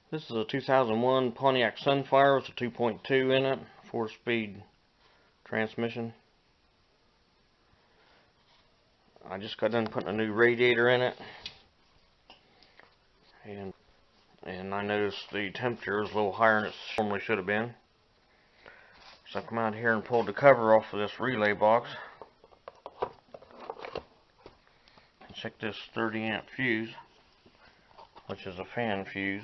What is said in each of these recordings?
This is a 2001 Pontiac Sunfire with a 2.2 in it, 4-speed transmission. I just got done putting a new radiator in it, and I noticed the temperature is a little higher than it normally should have been. So I come out here and pulled the cover off of this relay box. And check this 30 amp fuse, which is a fan fuse.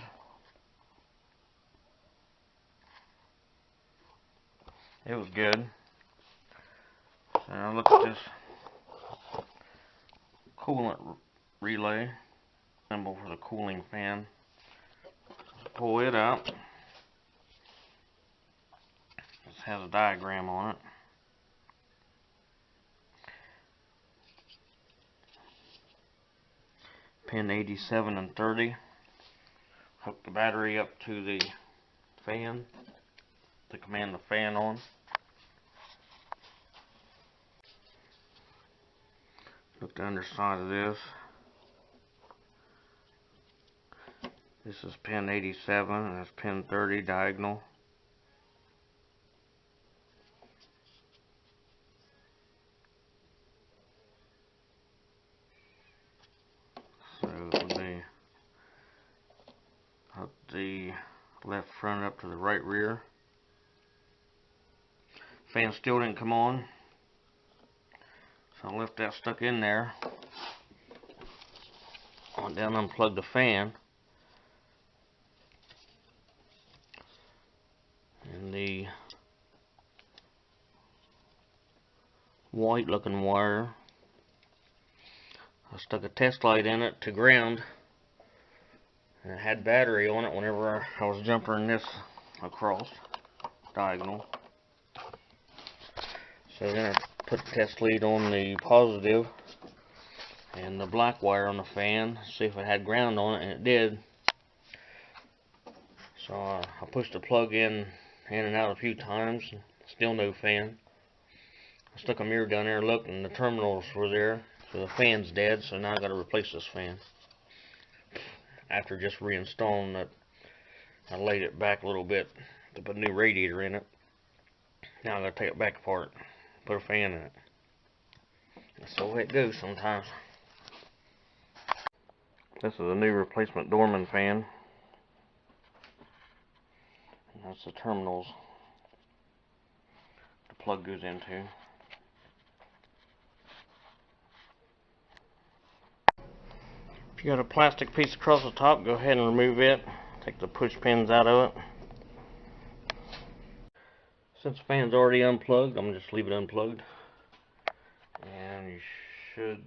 It was good. So now look at this coolant relay, symbol for the cooling fan. Pull it out. This has a diagram on it. Pin 87 and 30. Hook the battery up to the fan to command the fan on. Look the underside of this. This is pin 87 and that's pin 30 diagonal. So hook the left front up to the right rear. Fan still didn't come on, so I left that stuck in there. I went down and unplugged the fan, and the white looking wire, I stuck a test light in it to ground, and it had battery on it whenever I was jumping this across diagonal. So then I put the test lead on the positive and the black wire on the fan, see if it had ground on it, and it did. So I pushed the plug in and out a few times, still no fan. I stuck a mirror down there and looked, and the terminals were there, so the fan's dead. So now I got to replace this fan. After just reinstalling it, I laid it back a little bit to put a new radiator in it. Now I got to take it back apart, put a fan in it. That's the way it goes sometimes. This is a new replacement Dorman fan. And that's the terminals the plug goes into. If you got a plastic piece across the top, go ahead and remove it. Take the push pins out of it. Since the fan's already unplugged, I'm going to just leave it unplugged. And you should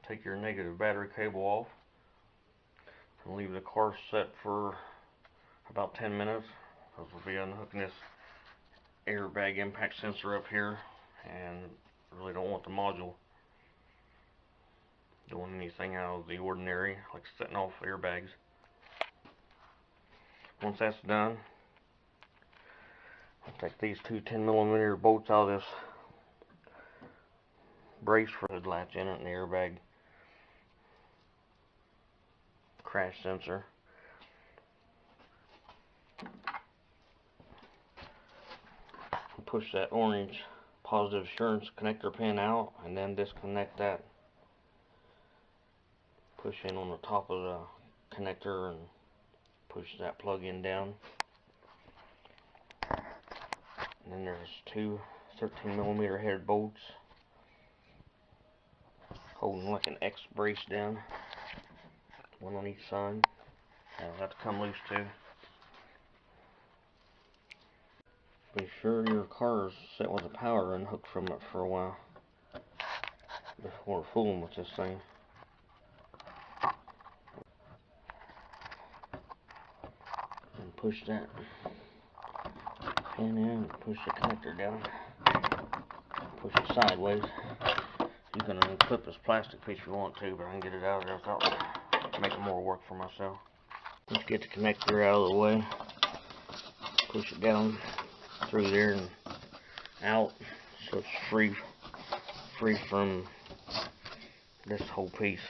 take your negative battery cable off and leave the car set for about 10 minutes. Because we'll be unhooking this airbag impact sensor up here, and really don't want the module doing anything out of the ordinary, like setting off airbags. Once that's done, I'll take these two 10mm bolts out of this brace for the latch in it and the airbag crash sensor. Push that orange positive assurance connector pin out, and then disconnect that. Push in on the top of the connector and push that plug in down. And then there's two 13mm head bolts holding like an X brace down, one on each side. That'll have to come loose too. Be sure your car is set with the power unhooked from it for a while before fooling with this thing. And push that pin in, push the connector down, push it sideways. You can unclip this plastic piece if you want to, but I can get it out of there without making more work for myself. Let's get the connector out of the way. Push it down through there and out, so it's free from this whole piece.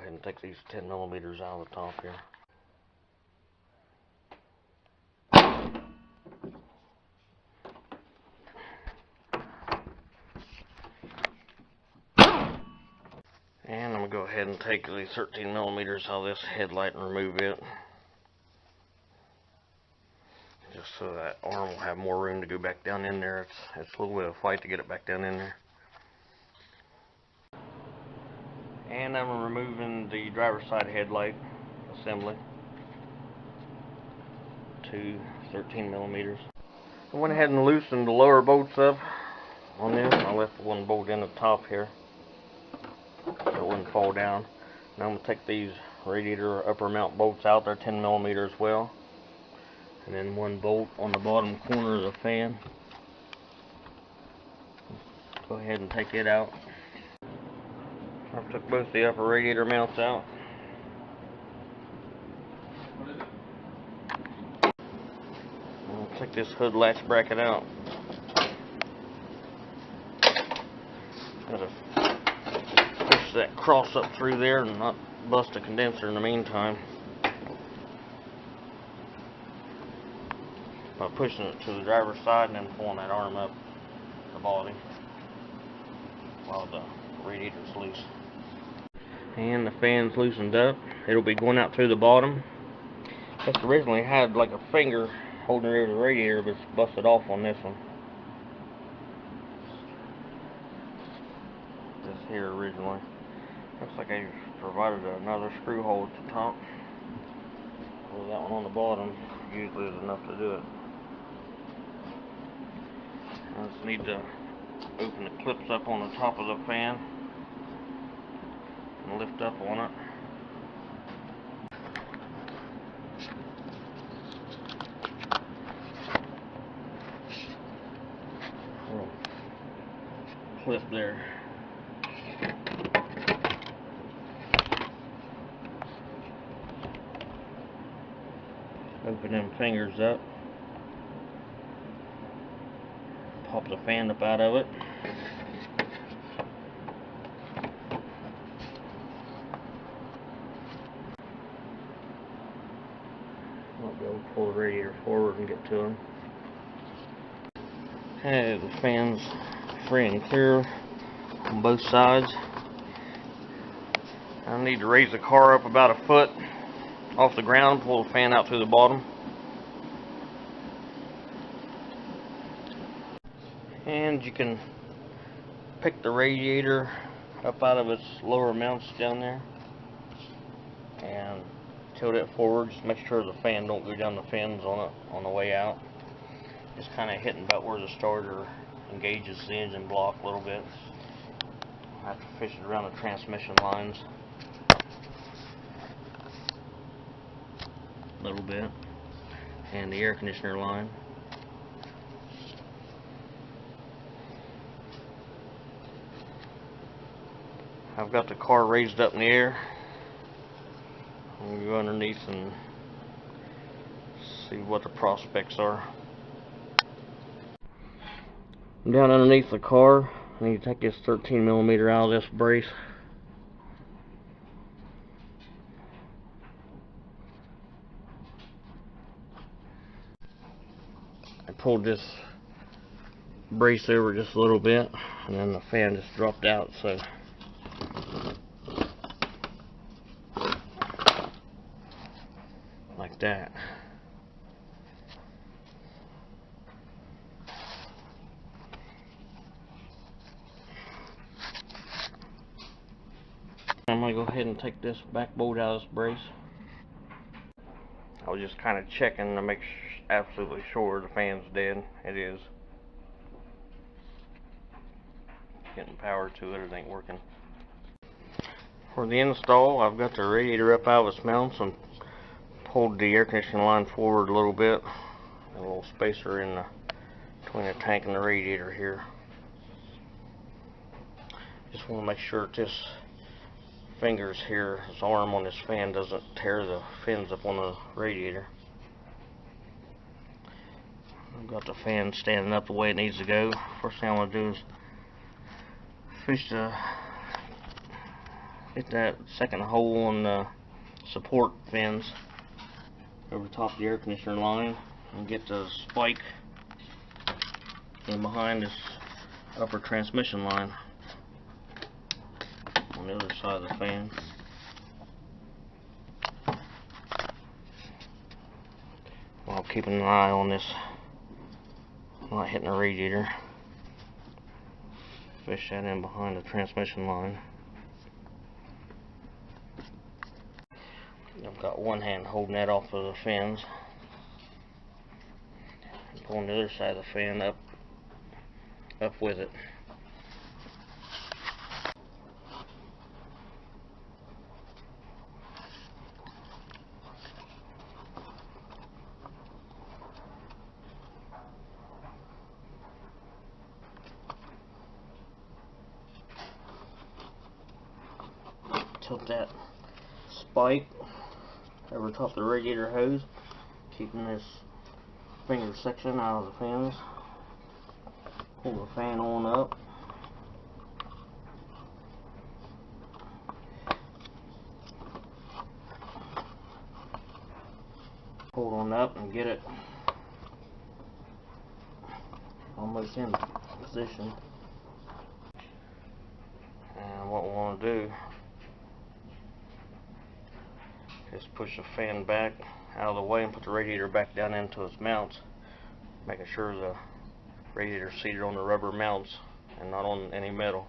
ahead and take these 10 millimeters out of the top here. And I'm going to go ahead and take these 13 millimeters out of this headlight and remove it. Just so that arm will have more room to go back down in there. It's a little bit of a fight to get it back down in there. And I'm removing the driver's side headlight assembly to 13 millimeters. I went ahead and loosened the lower bolts up on this. I left one bolt in the top here so it wouldn't fall down. Now I'm going to take these radiator upper mount bolts out. They're 10 millimeters as well. And then one bolt on the bottom corner of the fan. Go ahead and take it out. I took both the upper radiator mounts out. I'll take this hood latch bracket out. Gotta push that cross up through there and not bust a condenser in the meantime. By pushing it to the driver's side and then pulling that arm up the body while the radiator's loose. And the fan's loosened up. It'll be going out through the bottom. This originally had like a finger holding it over the radiator, but it's busted off on this one. This here originally. Looks like I provided another screw hole at the top. Well, that one on the bottom usually is enough to do it. I just need to open the clips up on the top of the fan and lift up on it. Little clip there. Open them fingers up. Pop the fan up out of it. I'll be able to pull the radiator forward and get to them. Okay, the fan's free and clear on both sides. I need to raise the car up about a foot off the ground, pull the fan out through the bottom. And you can pick the radiator up out of its lower mounts down there and tilt it forward. Just make sure the fan don't go down the fins on it on the way out. Just kind of hitting about where the starter engages the engine block a little bit. I have to fish it around the transmission lines a little bit and the air conditioner line. I've got the car raised up in the air. I'm going to go underneath and see what the prospects are. Down underneath the car, I need to take this 13 millimeter out of this brace. I pulled this brace over just a little bit and then the fan just dropped out, so like that. I'm going to go ahead and take this back bolt out of this brace. I was just kind of checking to make absolutely sure the fan's dead. It is. Getting power to it, it ain't working. For the install, I've got the radiator up out of its mounts and pulled the air conditioning line forward a little bit. A little spacer in between the tank and the radiator here. Just want to make sure that this fingers here, this arm on this fan doesn't tear the fins up on the radiator. I've got the fan standing up the way it needs to go. First thing I want to do is fish the Hit that second hole on the support fins over the top of the air conditioner line and get the spike in behind this upper transmission line on the other side of the fan. While keeping an eye on this, not hitting the radiator. Fish that in behind the transmission line. I've got one hand holding that off of the fins, and pulling the other side of the fan up with it. Tilt that spike over top of the radiator hose, keeping this finger section out of the fins. Pull the fan on up. Pull it on up and get it almost in position. And what we want to do is push the fan back out of the way and put the radiator back down into its mounts, making sure the radiator is seated on the rubber mounts and not on any metal.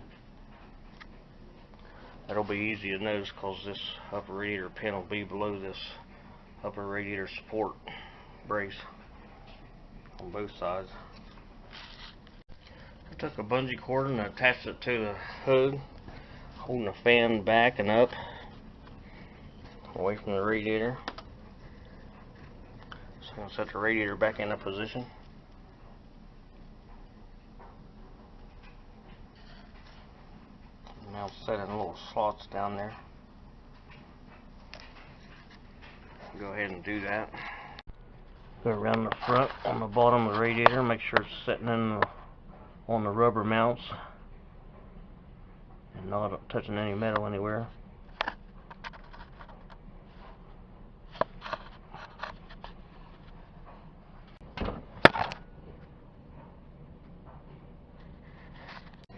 That'll be easy to notice because this upper radiator pin will be below this upper radiator support brace on both sides. I took a bungee cord and attached it to the hood, holding the fan back and up away from the radiator. So I'm going to set the radiator back into position. Now set in little slots down there. Go ahead and do that. Go around the front on the bottom of the radiator, make sure it's sitting in on the rubber mounts and not touching any metal anywhere.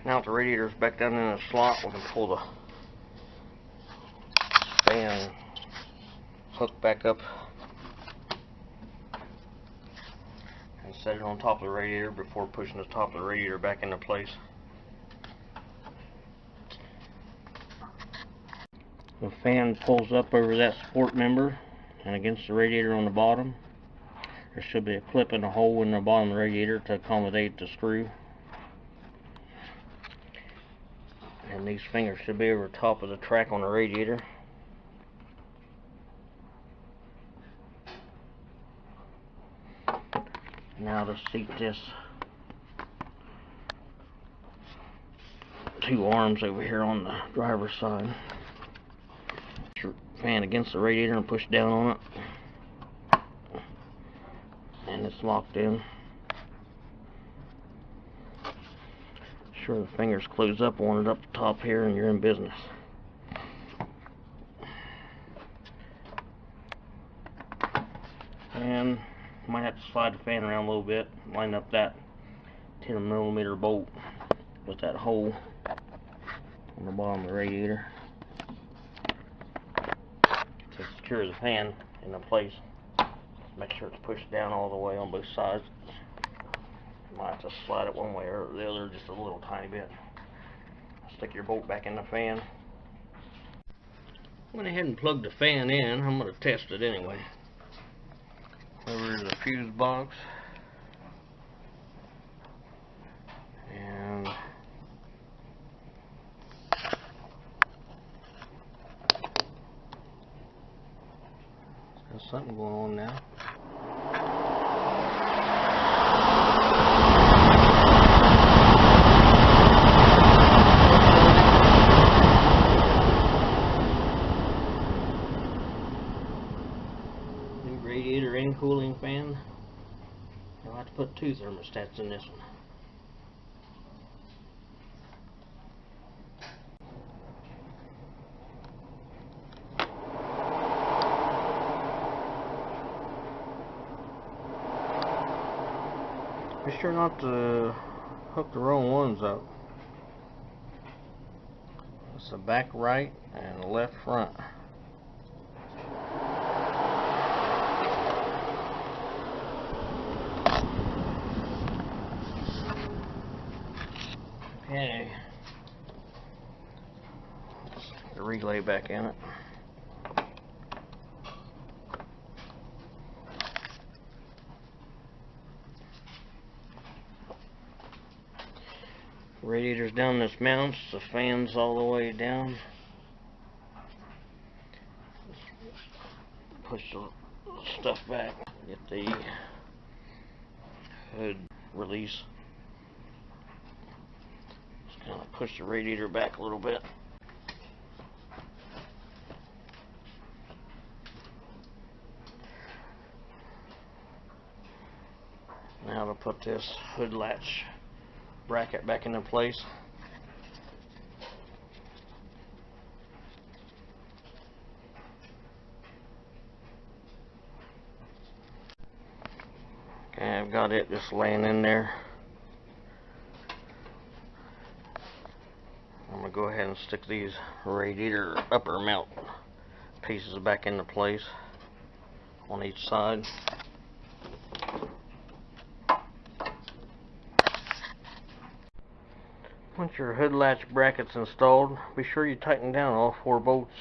Now that the radiator's back down in the slot, we can pull the fan hook back up and set it on top of the radiator before pushing the top of the radiator back into place. The fan pulls up over that support member and against the radiator on the bottom. There should be a clip in the hole in the bottom of the radiator to accommodate the screw. And these fingers should be over the top of the track on the radiator. Now to seat this two arms over here on the driver's side. Put your fan against the radiator and push down on it. And it's locked in. Sure the fingers close up on it up the top here and you're in business. And you might have to slide the fan around a little bit, line up that 10mm bolt with that hole on the bottom of the radiator to secure the fan into place. Make sure it's pushed down all the way on both sides. You might have to slide it one way or the other just a little tiny bit. Stick your bolt back in the fan. Went ahead and plugged the fan in. I'm going to test it anyway. Over to the fuse box. And there's something going on now. Radiator and cooling fan. I'll have to put two thermostats in this one. Be sure not to hook the wrong ones up. It's the back right and the left front. Okay. Let's stick the relay back in it. Radiator's down this mounts, the fan's all the way down. Push the stuff back, get the hood release. Just kind of push the radiator back a little bit. Now to put this hood latch bracket back into place. Okay, I've got it just laying in there. I'm going to go ahead and stick these radiator upper mount pieces back into place on each side. Once your hood latch bracket's installed, be sure you tighten down all 4 bolts.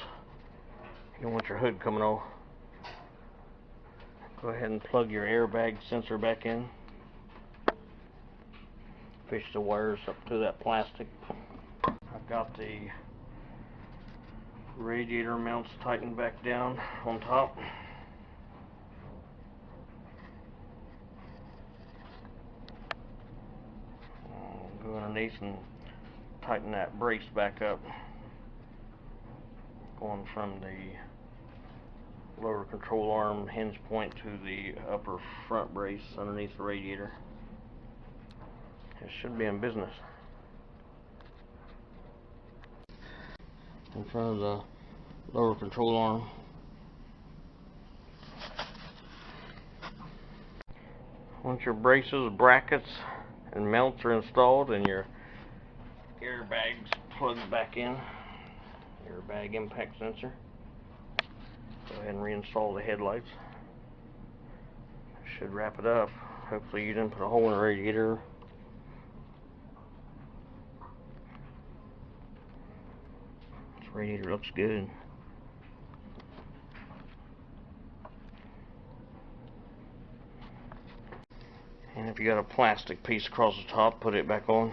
You don't want your hood coming off. Go ahead and plug your airbag sensor back in. Fish the wires up to that plastic. I've got the radiator mounts tightened back down on top. Go underneath and tighten that brace back up, going from the lower control arm hinge point to the upper front brace underneath the radiator. It should be in business. In front of the lower control arm. Once your braces, brackets, and mounts are installed and your airbags plugged back in, airbag impact sensor, go ahead and reinstall the headlights. Should wrap it up. Hopefully you didn't put a hole in the radiator. This radiator looks good. And if you got a plastic piece across the top, put it back on.